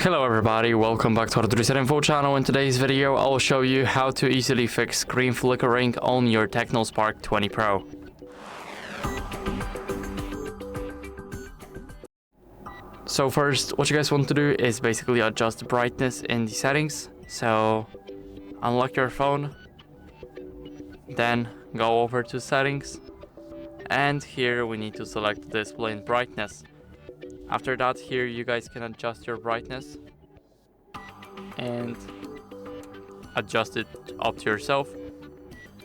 Hello everybody, welcome back to HardReset.Info channel. In today's video, I'll show you how to easily fix screen flickering on your TECNO Spark 20 Pro. So first, what you guys want to do is basically adjust the brightness in the settings. So unlock your phone, then go over to settings, and here we need to select display and brightness. After that, here you guys can adjust your brightness and adjust it up to yourself.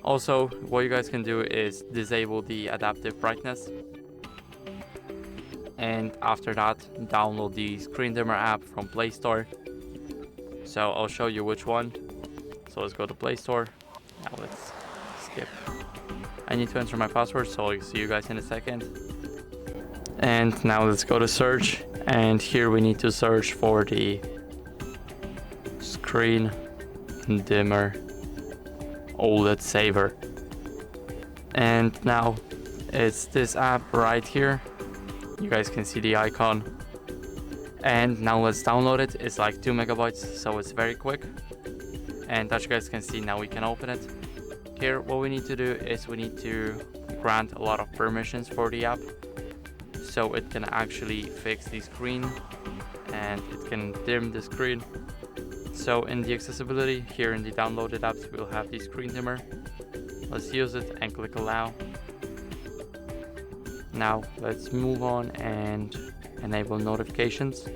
Also, what you guys can do is disable the adaptive brightness, and after that download the screen dimmer app from Play Store. So I'll show you which one. So let's go to Play Store. Now let's skip. I need to enter my password, so I'll see you guys in a second. And now let's go to search, and here we need to search for the screen dimmer OLED saver. And now it's this app right here. You guys can see the icon. And now let's download it. It's like 2 megabytes, so it's very quick. And as you guys can see, now we can open it. Here what we need to do is we need to grant a lot of permissions for the app, so it can actually fix the screen and it can dim the screen. So in the accessibility, here in the downloaded apps, we'll have the screen dimmer. Let's use it and click allow. Now let's move on and enable notifications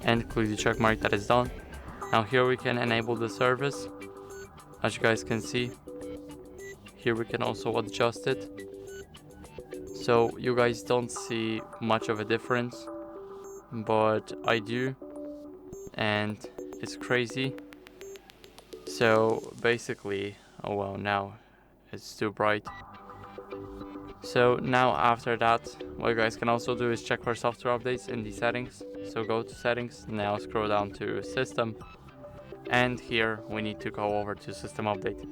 and click the check mark that is done. Now here we can enable the service. As you guys can see, here we can also adjust it. So you guys don't see much of a difference, but I do, and it's crazy. So basically, oh well, now it's too bright. So now after that, what you guys can also do is check for software updates in the settings. So go to settings, now scroll down to system, and here we need to go over to system update.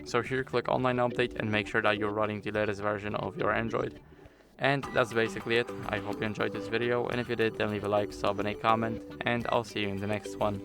So here click online update and make sure that you're running the latest version of your Android. And that's basically it. I hope you enjoyed this video, and if you did, then leave a like, sub and a comment, and I'll see you in the next one.